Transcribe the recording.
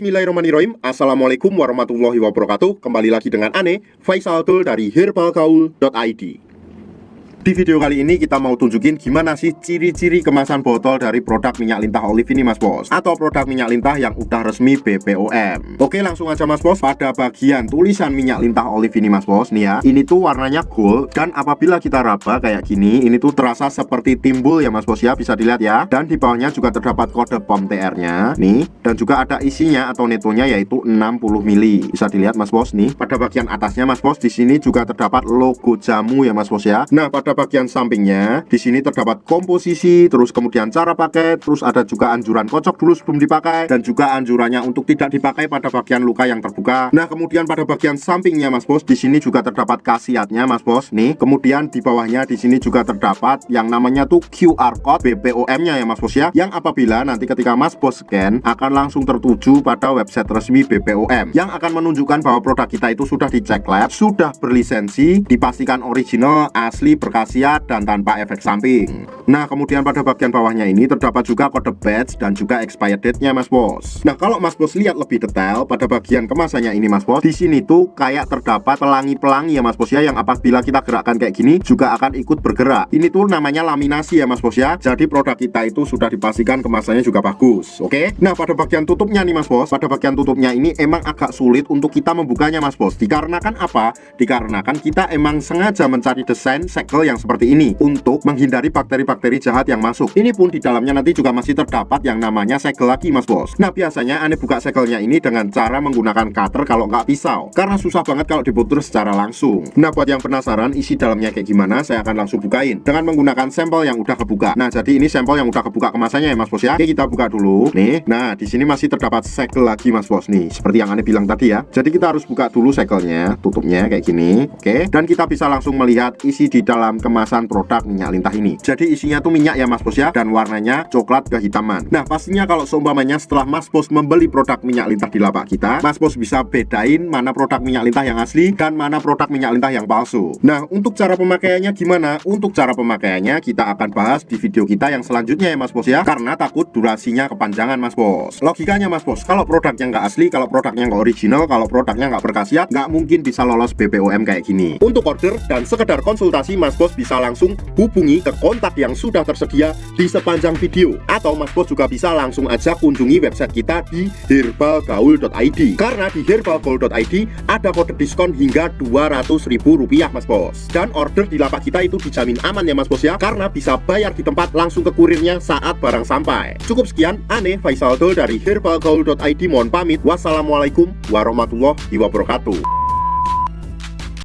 Bismillahirrahmanirrahim. Assalamualaikum warahmatullahi wabarakatuh. Kembali lagi dengan Ane, Faisal Tul dari herbalgaul.id. Di video kali ini kita mau tunjukin gimana sih ciri-ciri kemasan botol dari produk minyak lintah olive ini Mas Bos, atau produk minyak lintah yang udah resmi BPOM. Oke, langsung aja Mas Bos. Pada bagian tulisan minyak lintah olive ini Mas Bos, nih ya, ini tuh warnanya gold, dan apabila kita raba kayak gini, ini tuh terasa seperti timbul ya Mas Bos ya, bisa dilihat ya. Dan di bawahnya juga terdapat kode POM TR-nya nih, dan juga ada isinya atau netonya yaitu 60 mili. Bisa dilihat Mas Bos nih. Pada bagian atasnya Mas Bos, di sini juga terdapat logo jamu ya Mas Bos ya. Nah, pada bagian sampingnya di sini terdapat komposisi, terus kemudian cara pakai, terus ada juga anjuran kocok dulu sebelum dipakai, dan juga anjurannya untuk tidak dipakai pada bagian luka yang terbuka. Nah, kemudian pada bagian sampingnya Mas Bos, di sini juga terdapat khasiatnya Mas Bos nih. Kemudian di bawahnya di sini juga terdapat yang namanya tuh QR code BPOM-nya ya Mas Bos ya, yang apabila nanti ketika Mas Bos scan akan langsung tertuju pada website resmi BPOM yang akan menunjukkan bahwa produk kita itu sudah dicek lab, sudah berlisensi, dipastikan original, asli, berkhasiat, dan tanpa efek samping. Nah, kemudian pada bagian bawahnya ini terdapat juga kode batch dan juga expired date-nya Mas Bos. Nah, kalau Mas Bos lihat lebih detail pada bagian kemasannya ini Mas Bos, di sini tuh kayak terdapat pelangi-pelangi ya Mas Bos ya, yang apabila kita gerakkan kayak gini juga akan ikut bergerak. Ini tuh namanya laminasi ya Mas Bos ya. Jadi produk kita itu sudah dipastikan kemasannya juga bagus. Oke. Nah, pada bagian tutupnya nih Mas Bos, pada bagian tutupnya ini emang agak sulit untuk kita membukanya Mas Bos. Dikarenakan apa? Dikarenakan kita emang sengaja mencari desain segel yang seperti ini untuk menghindari bakteri-bakteri jahat yang masuk. Ini pun di dalamnya nanti juga masih terdapat yang namanya segel lagi Mas Bos. Nah, biasanya Ane buka segelnya ini dengan cara menggunakan cutter kalau nggak pisau, karena susah banget kalau diputer secara langsung. Nah, buat yang penasaran isi dalamnya kayak gimana, saya akan langsung bukain dengan menggunakan sampel yang udah kebuka. Nah, jadi ini sampel yang udah kebuka kemasannya ya Mas Bos ya. Oke, kita buka dulu nih. Nah, di sini masih terdapat segel lagi Mas Bos nih, seperti yang Ane bilang tadi ya. Jadi kita harus buka dulu segelnya, tutupnya kayak gini. Oke, dan kita bisa langsung melihat isi di dalam kemasan produk minyak lintah ini. Jadi isinya tuh minyak ya Mas Bos ya, dan warnanya coklat kehitaman. Nah, pastinya kalau seumpamanya setelah Mas Bos membeli produk minyak lintah di lapak kita, Mas Bos bisa bedain mana produk minyak lintah yang asli dan mana produk minyak lintah yang palsu. Nah, untuk cara pemakaiannya gimana? Untuk cara pemakaiannya kita akan bahas di video kita yang selanjutnya ya Mas Bos ya, karena takut durasinya kepanjangan Mas Bos. Logikanya Mas Bos, kalau produknya nggak asli, kalau produknya nggak original, kalau produknya nggak berkhasiat, nggak mungkin bisa lolos BPOM kayak gini. Untuk order dan sekedar konsultasi, Mas Bos bisa langsung hubungi ke kontak yang sudah tersedia di sepanjang video, atau Mas Bos juga bisa langsung aja kunjungi website kita di herbalgaul.id, karena di herbalgaul.id ada kode diskon hingga Rp200.000 Mas Bos. Dan order di lapak kita itu dijamin aman ya Mas Bos ya, karena bisa bayar di tempat langsung ke kurirnya saat barang sampai. Cukup sekian, Ane Faisal Tul dari herbalgaul.id mohon pamit. Wassalamualaikum warahmatullahi wabarakatuh.